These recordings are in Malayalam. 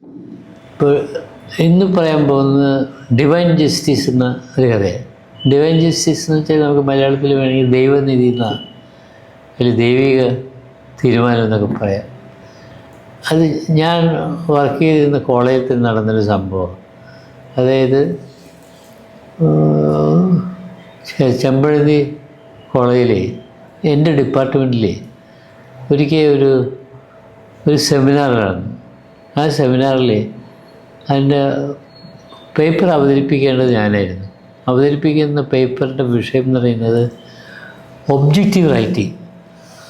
ഇപ്പോൾ ഇന്ന് പറയാൻ പോകുന്നത് ഡിവൈൻ ജസ്റ്റിസ് എന്ന ഒരു കഥയാണ്. ഡിവൈൻ ജസ്റ്റിസ് എന്ന് വെച്ചാൽ നമുക്ക് മലയാളത്തിൽ വേണമെങ്കിൽ ദൈവനിധി എന്നാണ്, അല്ലെങ്കിൽ ദൈവിക തീരുമാനം എന്നൊക്കെ പറയാം. അത് ഞാൻ വർക്ക് ചെയ്തിരുന്ന കോളേജിൽ നടന്നൊരു സംഭവം. അതായത് ചെമ്പഴന്തി കോളേജിലെ എൻ്റെ ഡിപ്പാർട്ട്മെൻറ്റിലെ ഒരിക്കൽ ഒരു സെമിനാർ നടന്നു. ആ സെമിനാറിൽ അതിൻ്റെ പേപ്പർ അവതരിപ്പിക്കേണ്ടത് ഞാനായിരുന്നു. അവതരിപ്പിക്കുന്ന പേപ്പറിൻ്റെ വിഷയം എന്ന് പറയുന്നത് ഒബ്ജക്റ്റീവ് റൈറ്റിംഗ്,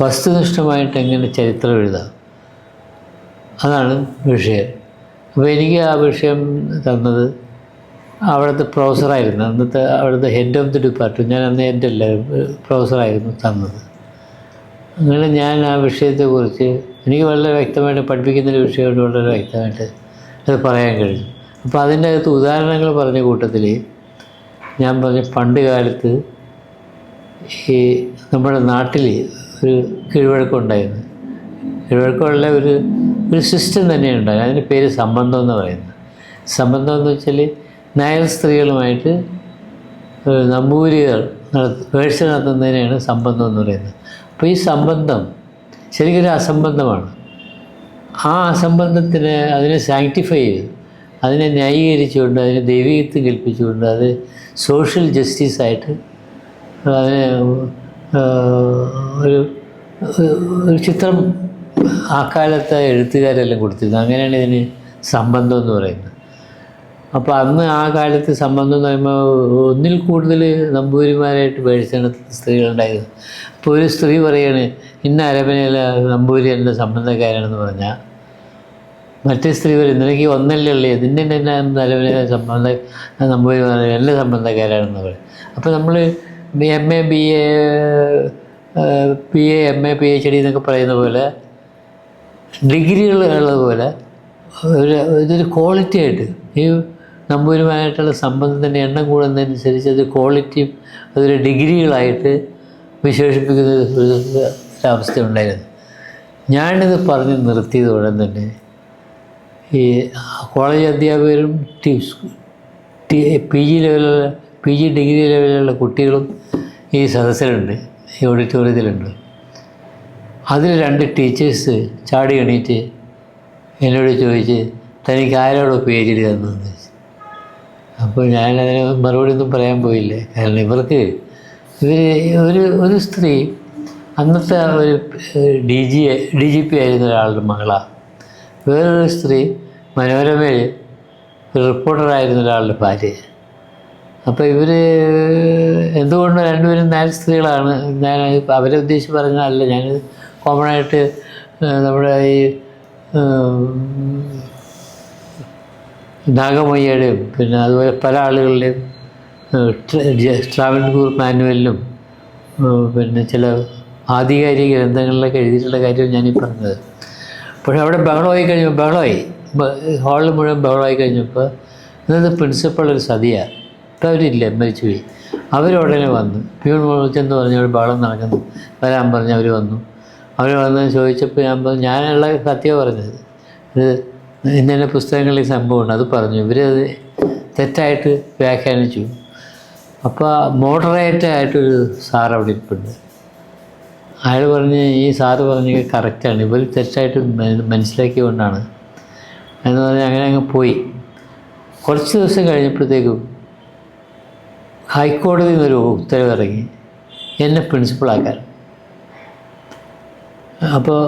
വസ്തുനിഷ്ഠമായിട്ട് എങ്ങനെ ചരിത്രം എഴുതാം, അതാണ് വിഷയം. അപ്പോൾ എനിക്ക് ആ വിഷയം തന്നത് അവിടുത്തെ പ്രൊഫസറായിരുന്നു, അന്നത്തെ അവിടുത്തെ ഹെഡ് ഓഫ് ദി ഡിപ്പാർട്ട്മെൻറ്റ്. ഞാൻ അന്ന് എൻ്റെ അല്ല, പ്രൊഫസറായിരുന്നു തന്നത്. അങ്ങനെ ഞാൻ ആ വിഷയത്തെക്കുറിച്ച് എനിക്ക് വളരെ വ്യക്തമായിട്ട് പഠിപ്പിക്കുന്നൊരു വിഷയമായിട്ട് വളരെ വ്യക്തമായിട്ട് അത് പറയാൻ കഴിഞ്ഞു. അപ്പോൾ അതിൻ്റെ അകത്ത് ഉദാഹരണങ്ങൾ പറഞ്ഞ കൂട്ടത്തിൽ ഞാൻ പറഞ്ഞ പണ്ട് കാലത്ത് ഈ നമ്മുടെ നാട്ടിൽ ഒരു കീഴ്വഴക്കമുണ്ടായിരുന്നു. കീഴ്വഴക്കമുള്ള ഒരു സിസ്റ്റം തന്നെയുണ്ടായി. അതിൻ്റെ പേര് സംബന്ധം എന്ന് പറയുന്നത്. സംബന്ധം എന്ന് വെച്ചാൽ നായർ സ്ത്രീകളുമായിട്ട് നമ്പൂതിരികൾ വേഴ്ച നടത്തുന്നതിനെയാണ് സംബന്ധം എന്ന് പറയുന്നത്. അപ്പോൾ ഈ സംബന്ധം ശരിക്കൊരു അസംബന്ധമാണ്. ആ അസംബന്ധത്തിന് അതിനെ സാങ്ക്ടിഫൈ ചെയ്തു, അതിനെ ന്യായീകരിച്ചുകൊണ്ട്, അതിനെ ദൈവികത്വം കൽപ്പിച്ചുകൊണ്ട്, അത് സോഷ്യൽ ജസ്റ്റിസായിട്ട് അതിനെ ഒരു ചിത്രം ആ കാലത്തെ എഴുത്തുകാരെല്ലാം കൊടുത്തിരുന്നു. അങ്ങനെയാണ് ഇതിന് സംബന്ധം എന്ന് പറയുന്നത്. അപ്പോൾ അന്ന് ആ കാലത്ത് സംബന്ധം എന്ന് പറയുമ്പോൾ ഒന്നിൽ കൂടുതൽ നമ്പൂതിരിമാരായിട്ട് വേഴ്ച നടത്തുന്ന സ്ത്രീകളുണ്ടായിരുന്നു. അപ്പോൾ ഒരു സ്ത്രീ പറയാണ് ഇന്ന അരമനയിലെ നമ്പൂതിരി എൻ്റെ സംബന്ധക്കാരാണെന്ന് പറഞ്ഞാൽ മറ്റേ സ്ത്രീ പറയും നിനക്ക് ഒന്നല്ലേ ഉള്ളേ, നിന്നെ തന്നെ അരമനയിലെ നമ്പൂതിരിമാർ എൻ്റെ സംബന്ധക്കാരാണെന്ന് പറയും. അപ്പോൾ നമ്മൾ MA BA PA MA PhD എന്നൊക്കെ പറയുന്ന പോലെ ഡിഗ്രികൾ ഉള്ളതുപോലെ ഇതൊരു ക്വാളിറ്റി ആയിട്ട് ഈ നമ്പൂതിരിമാരായിട്ടുള്ള സംബന്ധത്തിൻ്റെ എണ്ണം കൂടുന്നതനുസരിച്ച് അത് ക്വാളിറ്റിയും അതൊരു ഡിഗ്രികളായിട്ട് വിശേഷിപ്പിക്കുന്ന ഒരവസ്ഥ ഉണ്ടായിരുന്നു. ഞാനിത് പറഞ്ഞ് നിർത്തിയത് ഉടൻ തന്നെ ഈ കോളേജ് അധ്യാപകരും PG ഡിഗ്രി ലെവലിലുള്ള കുട്ടികളും ഈ സദസ്സിലുണ്ട്, ഈ ഓഡിറ്റോറിയത്തിലുണ്ട്. അതിൽ 2 ടീച്ചേഴ്സ് ചാടി എണീറ്റ് എന്നോട് ചോദിച്ച് തനിക്ക് ആരോടോ PhD തന്നതെന്ന് ചോദിച്ചു. അപ്പോൾ ഞാനതിന് മറുപടി ഒന്നും പറയാൻ പോയില്ല. കാരണം ഇവർക്ക് ഒരു സ്ത്രീ അന്നത്തെ ഒരു DGP ആയിരുന്ന ഒരാളുടെ മകളാണ്. വേറൊരു സ്ത്രീ മനോരമയിൽ ഒരു റിപ്പോർട്ടറായിരുന്ന ഒരാളുടെ ഭാര്യ. അപ്പോൾ ഇവർ എന്തുകൊണ്ട് രണ്ടുപേരും നാല് സ്ത്രീകളാണ്. ഞാൻ അവരെ ഉദ്ദേശിച്ച് പറഞ്ഞതല്ല, ഞാൻ കോമണായിട്ട് നമ്മുടെ ഈ നാഗമയ്യയുടെയും പിന്നെ അതുപോലെ പല ആളുകളുടെയും ട്രാവൻകൂർ മാനുവലിലും പിന്നെ ചില ആധികാരിക ഗ്രന്ഥങ്ങളിലൊക്കെ എഴുതിയിട്ടുള്ള കാര്യം ഞാനീ പറഞ്ഞത്. പക്ഷേ അവിടെ ബഹളമായി ഹാളിൽ മുഴുവൻ ബഹളമായി കഴിഞ്ഞപ്പോൾ ഇന്നത്തെ പ്രിൻസിപ്പൾ ഒരു സതിയാണ്. ഇപ്പം അവരില്ല, മരിച്ചുപോയി. അവരുടനെ വന്നു. പ്യൂൺ ചെന്ന് പറഞ്ഞു അവിടെ ബഹളം നടക്കുന്നു, വരാൻ പറഞ്ഞ് അവർ വന്നു. അവർ വന്ന് ചോദിച്ചപ്പോൾ ഞാൻ പറഞ്ഞു ഞാനുള്ള സത്യമാണ് പറഞ്ഞത്, ഇത് ഇന്ന പുസ്തകങ്ങളിൽ സംഭവമുണ്ട് അത് പറഞ്ഞു. ഇവരത് തെറ്റായിട്ട് വ്യാഖ്യാനിച്ചു. അപ്പോൾ മോഡറേറ്റായിട്ടൊരു സാർ അവിടെ ഇരിപ്പുണ്ട്. അയാൾ പറഞ്ഞ് ഈ സാറ് പറഞ്ഞത് കറക്റ്റാണ്, ഇവർ തെറ്റായിട്ട് മനസ്സിലാക്കിക്കൊണ്ടാണ് എന്ന് പറഞ്ഞ് അങ്ങനെ അങ്ങ് പോയി. കുറച്ച് ദിവസം കഴിഞ്ഞപ്പോഴത്തേക്കും ഹൈക്കോടതിയിൽ നിന്നൊരു ഉത്തരവിറങ്ങി എന്നെ പ്രിൻസിപ്പളാക്കാൻ. അപ്പോൾ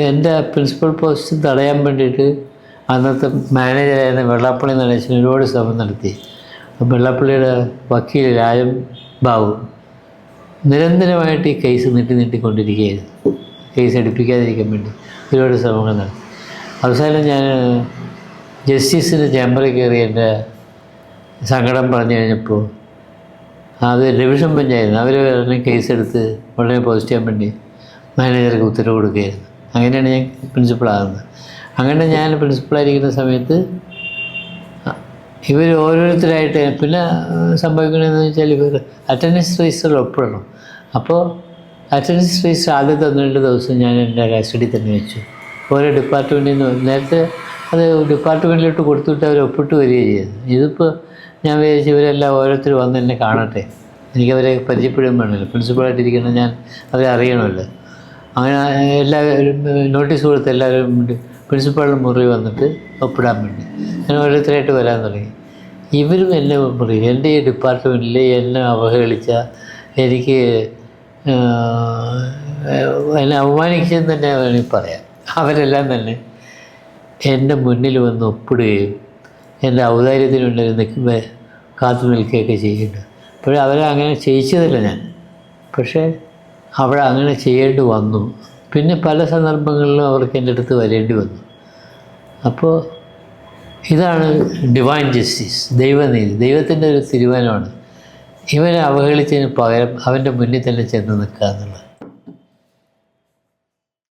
എൻ്റെ പ്രിൻസിപ്പൽ പോസ്റ്റ് തടയാൻ വേണ്ടിയിട്ട് അന്നത്തെ മാനേജറായിരുന്ന വെള്ളാപ്പള്ളി നടേശൻ ഒരുപാട് ശ്രമം നടത്തി. വെള്ളാപ്പള്ളിയുടെ വക്കീൽ രാജൻ ബാബു നിരന്തരമായിട്ട് ഈ കേസ് നീട്ടിക്കൊണ്ടിരിക്കുകയായിരുന്നു. കേസ് എടുപ്പിക്കാതിരിക്കാൻ വേണ്ടി ഒരുപാട് ശ്രമങ്ങൾ നടത്തി. അവസാനം ഞാൻ ജസ്റ്റിസിൻ്റെ ചേംബറിൽ കയറി എൻ്റെ സങ്കടം പറഞ്ഞു കഴിഞ്ഞപ്പോൾ അത് ഡിവിഷൻ ബെഞ്ചായിരുന്നു. അവർ ഉടനെ കേസെടുത്ത് ഉടനെ പോസ്റ്റ് ചെയ്യാൻ വേണ്ടി മാനേജർക്ക് ഉത്തരവ് കൊടുക്കുകയായിരുന്നു. അങ്ങനെയാണ് ഞാൻ പ്രിൻസിപ്പളാകുന്നത്. അങ്ങനെ ഞാൻ പ്രിൻസിപ്പളായിരിക്കുന്ന സമയത്ത് ഇവർ ഓരോരുത്തരായിട്ട് പിന്നെ സംഭവിക്കണമെന്ന് വെച്ചാൽ ഇവർ അറ്റൻഡൻസ് രജിസ്റ്ററിൽ ഒപ്പിടണം. അപ്പോൾ അറ്റൻഡൻസ് രജിസ്റ്റർ ആദ്യത്തെ 1-2 ദിവസം ഞാൻ എൻ്റെ കസ്റ്റഡി തന്നെ വെച്ചു. ഓരോ ഡിപ്പാർട്ട്മെൻറ്റിൽ നിന്ന് നേരത്തെ അത് ഡിപ്പാർട്ട്മെൻറ്റിലോട്ട് കൊടുത്തിട്ട് അവർ ഒപ്പിട്ട് വരികയും ചെയ്തു. ഇതിപ്പോൾ ഞാൻ വിചാരിച്ചു ഇവരെല്ലാം ഓരോരുത്തർ വന്ന് എന്നെ കാണട്ടെ, എനിക്കവരെ പരിചയപ്പെടുകയും വേണമല്ലോ, പ്രിൻസിപ്പളായിട്ടിരിക്കണം, ഞാൻ അവരെ അറിയണമല്ലോ. അങ്ങനെ എല്ലാവരും നോട്ടീസ് കൊടുത്ത് എല്ലാവരും പ്രിൻസിപ്പാളിൻ്റെ മുറി വന്നിട്ട് ഒപ്പിടാൻ വേണ്ടി ഞാൻ ഓരോരുത്തരായിട്ട് വരാൻ തുടങ്ങി. ഇവരും എന്നെ പറയും, എൻ്റെ ഈ ഡിപ്പാർട്ട്മെൻറ്റിൽ എന്നെ അവഹേളിച്ച, എനിക്ക് എന്നെ അവമാനിച്ചെന്ന് തന്നെ വേണമെങ്കിൽ പറയാം. അവരെല്ലാം തന്നെ എൻ്റെ മുന്നിൽ വന്ന് ഒപ്പിടുകയും എൻ്റെ ഔദാര്യത്തിന് വേണ്ടി നിൽക്കുമ്പോൾ കാത്തു നിൽക്കുകയൊക്കെ ചെയ്യുന്നുണ്ട്. അപ്പോഴും അവരെ അങ്ങനെ ചെയ്യിച്ചതല്ല ഞാൻ, പക്ഷേ അവിടെ അങ്ങനെ ചെയ്യേണ്ടി വന്നു. പിന്നെ പല സന്ദർഭങ്ങളിലും അവർക്ക് എൻ്റെ അടുത്ത് വരേണ്ടി വന്നു. അപ്പോൾ ഇതാണ് ഡിവൈൻ ജസ്റ്റിസ്, ദൈവനീതി, ദൈവത്തിൻ്റെ ഒരു തീരുമാനമാണ്. ഇവനെ അവഹേളിച്ചതിന് പകരം അവൻ്റെ മുന്നിൽ തന്നെ ചെന്ന് നിൽക്കുക എന്നുള്ളത്.